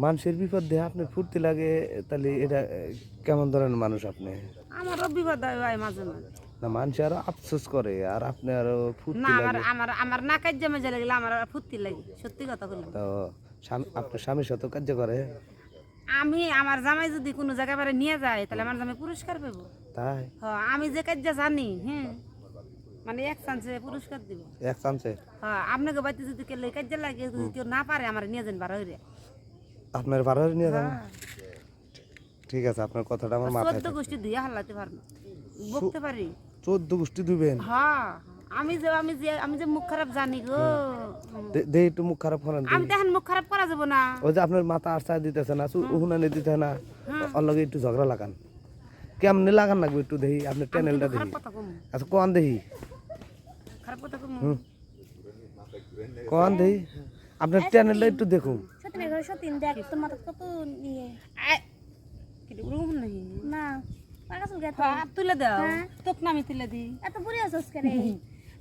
মানুষের বিপদ দিয়ে আপনার ফুর্তি লাগে, তাহলে এটা কেমন ধরনের মানুষ আপনি? আমারও বিপদ হয় মাঝে মাঝে। না, মানুষ আরো আফসোস করে আর আপনি আরো না, ফুর্তি আমার লাগে। আমার আমার না কাজে মজা লাগলে আমার আর ফুর্তি লাগে, সত্যি কথা বললাম। তো আপনার স্বামীর সাথে কার্য করে? আমি আমার জামাই যদি কোনো জায়গায় বারে নিয়ে যায় তাহলে আমার জামাই পুরস্কার পাবো। তাই? আমি যে কাজে জানি, হ্যাঁ, মানে এক চান্সে পুরস্কার দিব। এক চান্সে? আপনাকে বাড়িতে যদি কেউ কাজে লাগে, যদি কেউ না পারে আমার নিয়ে যান বারো হইরে। আপনার বারো নিয়ে যাবেন? ঠিক আছে, আপনার কথাটা আমার মাথায় 14 গোষ্ঠী দিয়ে হালাতে পারবো, বকতে পারি। 14 গোষ্ঠী দিবেন? হ্যাঁ, আমি যে মুখ খারাপ জানি গো। দেই একটু মুখ খারাপ করেন। আমি তো এখন মুখ খারাপ করা যাবো না। ওই যে আপনার মাথা আশ্রয় দিতেছে না, উহুনানি দিতে না, ওর লগে একটু ঝগড়া লাগান। কেমনে লাগান লাগবে একটু দেখি, আপনার চ্যানেলটা দেখি। খারাপ কথা কম, আচ্ছা কোন দেখি, খারাপ কথা কম। কোন দেখি, আপনার চ্যানেলটা একটু দেখুন। সতীনের ঘরে সতীন দেখ তোর মাথা কত নিয়ে কি রুম নাই না পাকা চুল গেছে তুলে দাও, তোক না আমি তুলে দিই। এত বুড়ি আছিস কেন?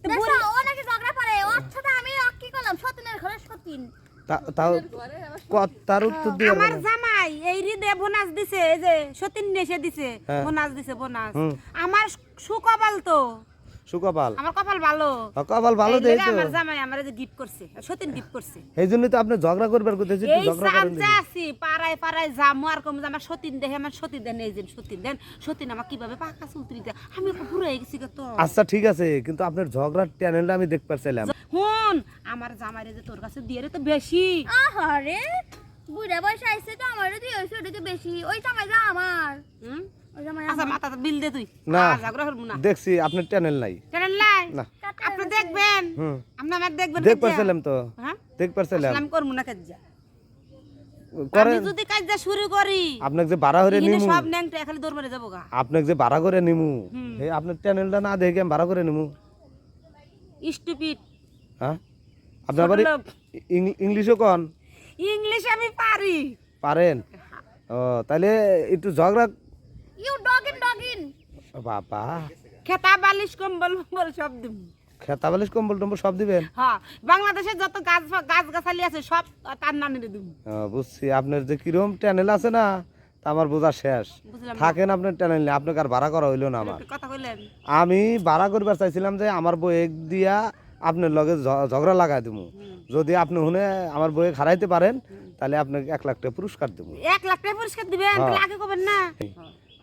দেখো ও নাকি ঝগড়া করে, ওর সাথে আমি কি করলাম? সতীনের ঘরে সতীন তাও তার উত্তর দিয়ে আমার জামাই এই রিদে বোনাস দিছে, এই যে সতীন নেশে দিছে, বোনাস দিছে, বোনাস। আমার সুকপাল তো, সুকপাল, আমার কপাল ভালো। কপাল ভালো এই দেই লেগে তো, আমার জামাই আমারে যে গিফট করছে, সতীন গিফট করছে। এই জন্যই তো আপনি ঝগড়া করবার করতেছি, একটু এই ঝগড়া করেন চান্সে আছি, পাড়ায় পাড়ায় যামু আর কম, আমার সতীন দেখে, আমার সতীন দেন, এই যে সতীন দেন, সতীন আমার কিভাবে পাকা চুলতুরি দেয়, আমি পুরো হয়ে গেছি তো। আচ্ছা ঠিক আছে, কিন্তু আপনার ঝগড়ার চ্যানেলটা আমি দেখতে পারছিলাম। হুন, আমার জামাইরে যে তোর কাছে দিয়ে রে তো বেশি। আহারে বুড়া বয়স আইছে তো আমারও দিয়ে হইছে, ওটা তো বেশি। ওই জামাই যা আমার, হুম, ওই জামাই আচ্ছা মাথা বিল দে তুই। না, আর ঝগড়া হলবো না। দেখছি আপনার চ্যানেল নাই। চ্যানেল নাই? না, আপনি দেখবেন, হুম, আপনি আমার দেখবেন। দেখ পারছিলাম তো, হ্যাঁ, দেখ পারছিলাম। আমি করবো না কাজ। করেন, আমি যদি কাজ শুরু করি, আপনাকে যে ভাড়া করে এখানে নিমু, সব ন্যাংটা খালি দৌড় মারে যাবো গা। আপনাকে যে ভাড়া করে নিমু, এই আপনার চ্যানেলটা না দেখে আমি ভাড়া করে নিমু। স্টুপিড। হ্যাঁ, আপনার বাড়ি ইংলিশও কন? ইংলিশ আমি পারি। পারেন? ও, তাহলে একটু ঝগড়া। ইউ ডগিন বাবা, খেতা বালিশ কম্বল মম্বল সব দিব। খেতা বালিশ কম্বল টম্বল সব দিবেন? হ্যাঁ, বাংলাদেশের যত গাছ গাছালি আছে সব তার নানিরে দিব। বুঝছি, আপনার যে কিরম চ্যানেল আছে না, তা আমার বোঝা শেষ। বুঝলাম না। থাকেন আপনার চ্যানেল, আপনাকে আর ভাড়া করা হইলো না আমার। একটা কথা কইলেন, আমি ভাড়া করবার চাইছিলাম যে আমার বই এক দিয়া আপনার লগে ঝগড়া লাগাই দেবো, যদি আপনি শুনে আমার বই হারাইতে পারেন তাহলে আপনাকে 1 লাখ টাকা পুরস্কার দেবো। 1 লাখ টাকা পুরস্কার দিবেন, তাহলে আগে কবেন না।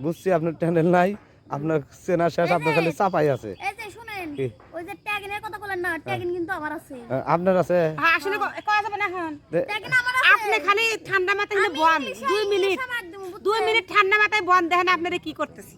বুঝছি, আপনার চ্যানেল নাই, আপনার চেনা শেষ, আপনার খালি চাপাই আছে। এই যে শুনেন, কি? ওই যে ট্যাগিনের কথা বলেন না, ট্যাগিন কিন্তু আমার আছে। আপনার আছে? হ্যাঁ, আসলে কয়া যাবে না এখন। ট্যাগিন আমার আছে। আপনি খালি ঠান্ডা মাথায় বন 2 মিনিট, 2 মিনিট ঠান্ডা মাথায় বন, দেখেন আপনারা কি করতেছি।